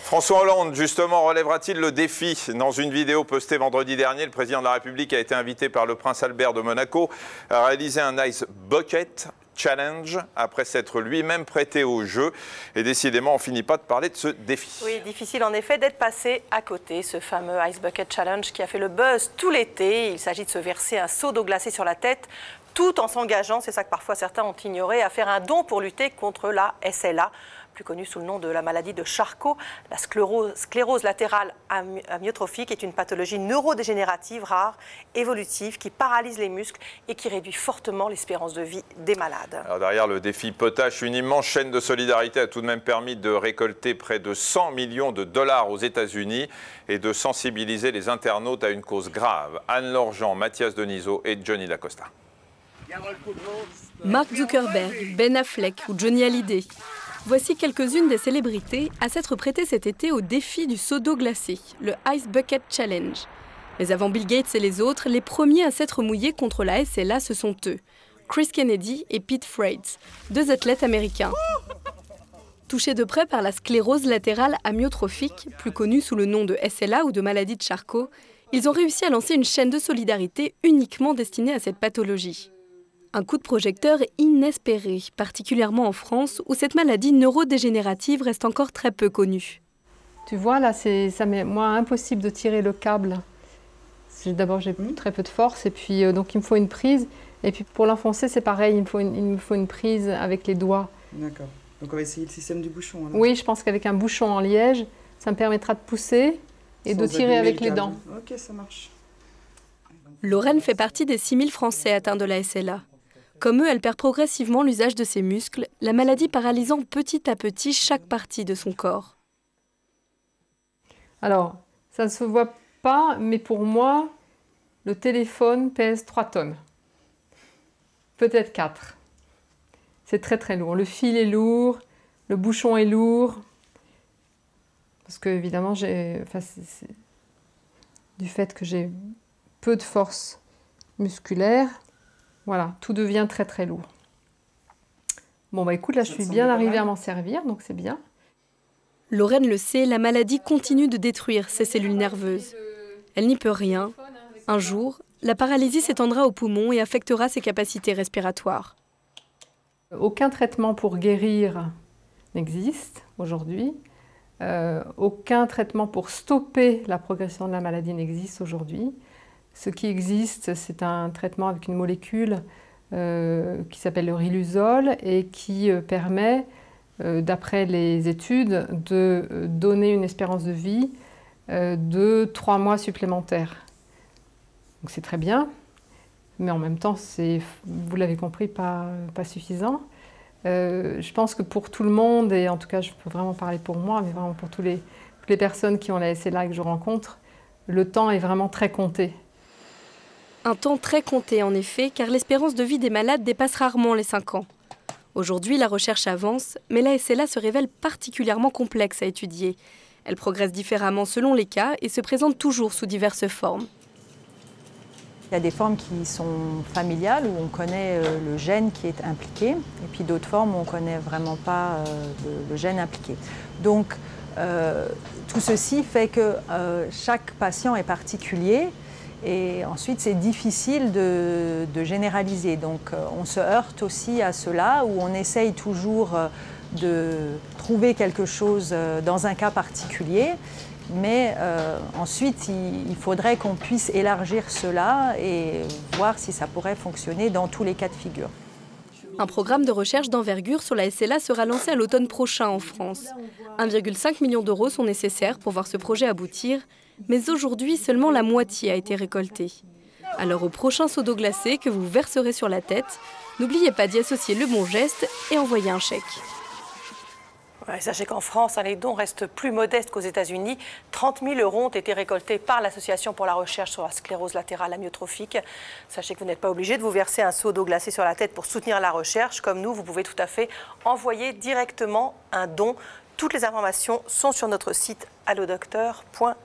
François Hollande, justement, relèvera-t-il le défi? Dans une vidéo postée vendredi dernier, le président de la République a été invité par le prince Albert de Monaco à réaliser un Ice Bucket Challenge après s'être lui-même prêté au jeu. Et décidément, on ne finit pas de parler de ce défi. Oui, difficile en effet d'être passé à côté, ce fameux Ice Bucket Challenge qui a fait le buzz tout l'été. Il s'agit de se verser un seau d'eau glacée sur la tête, tout en s'engageant, c'est ça que parfois certains ont ignoré, à faire un don pour lutter contre la SLA, plus connue sous le nom de la maladie de Charcot. La sclérose latérale amyotrophique est une pathologie neurodégénérative rare, évolutive, qui paralyse les muscles et qui réduit fortement l'espérance de vie des malades. Alors derrière le défi potache, une immense chaîne de solidarité a tout de même permis de récolter près de 100 millions de dollars aux États-Unis et de sensibiliser les internautes à une cause grave. Anne-Laure Jean, Mathias Denisot et Johnny Dacosta. Mark Zuckerberg, Ben Affleck ou Johnny Hallyday. Voici quelques-unes des célébrités à s'être prêtées cet été au défi du seau d'eau glacée, le Ice Bucket Challenge. Mais avant Bill Gates et les autres, les premiers à s'être mouillés contre la SLA, ce sont eux. Chris Kennedy et Pete Frates, deux athlètes américains. Touchés de près par la sclérose latérale amyotrophique, plus connue sous le nom de SLA ou de maladie de Charcot, ils ont réussi à lancer une chaîne de solidarité uniquement destinée à cette pathologie. Un coup de projecteur inespéré, particulièrement en France, où cette maladie neurodégénérative reste encore très peu connue. Tu vois, là, ça m'est moi impossible de tirer le câble. D'abord, j'ai très peu de force, et puis donc il me faut une prise. Et puis pour l'enfoncer, c'est pareil, il me faut une prise avec les doigts. D'accord. Donc on va essayer le système du bouchon. Alors. Oui, je pense qu'avec un bouchon en liège, ça me permettra de pousser et de tirer avec les dents. Ok, ça marche. Lorraine fait partie des 6000 Français atteints de la SLA. Comme eux, elle perd progressivement l'usage de ses muscles, la maladie paralysant petit à petit chaque partie de son corps. Alors, ça ne se voit pas, mais pour moi, le téléphone pèse 3 tonnes. Peut-être 4. C'est très très lourd. Le fil est lourd, le bouchon est lourd. Parce que, évidemment, du fait que j'ai peu de force musculaire, voilà, tout devient très très lourd. Bon bah écoute, là je suis bien arrivée à m'en servir, donc c'est bien. Lorraine le sait, la maladie continue de détruire ses cellules nerveuses. Elle n'y peut rien. Un jour, la paralysie s'étendra aux poumons et affectera ses capacités respiratoires. Aucun traitement pour guérir n'existe aujourd'hui. Aucun traitement pour stopper la progression de la maladie n'existe aujourd'hui. Ce qui existe, c'est un traitement avec une molécule qui s'appelle le riluzole et qui permet, d'après les études, de donner une espérance de vie de 3 mois supplémentaires. Donc c'est très bien, mais en même temps, c'est, vous l'avez compris, pas suffisant. Je pense que pour tout le monde, et en tout cas je peux vraiment parler pour moi, mais vraiment pour toutes les personnes qui ont la SLA et que je rencontre, le temps est vraiment très compté. Un temps très compté en effet, car l'espérance de vie des malades dépasse rarement les 5 ans. Aujourd'hui, la recherche avance, mais la SLA se révèle particulièrement complexe à étudier. Elle progresse différemment selon les cas et se présente toujours sous diverses formes. Il y a des formes qui sont familiales, où on connaît le gène qui est impliqué, et puis d'autres formes où on ne connaît vraiment pas le gène impliqué. Donc, tout ceci fait que chaque patient est particulier, et ensuite c'est difficile de généraliser. Donc, on se heurte aussi à cela, où on essaye toujours de trouver quelque chose dans un cas particulier. Mais ensuite, il faudrait qu'on puisse élargir cela et voir si ça pourrait fonctionner dans tous les cas de figure. Un programme de recherche d'envergure sur la SLA sera lancé à l'automne prochain en France. 1,5 million d'euros sont nécessaires pour voir ce projet aboutir, mais aujourd'hui, seulement la moitié a été récoltée. Alors au prochain seau d'eau glacée que vous verserez sur la tête, n'oubliez pas d'y associer le bon geste et envoyer un chèque. Ouais, sachez qu'en France, les dons restent plus modestes qu'aux États-Unis. 30 000 € ont été récoltés par l'Association pour la recherche sur la sclérose latérale amyotrophique. Sachez que vous n'êtes pas obligé de vous verser un seau d'eau glacée sur la tête pour soutenir la recherche. Comme nous, vous pouvez tout à fait envoyer directement un don. Toutes les informations sont sur notre site allodocteur.fr.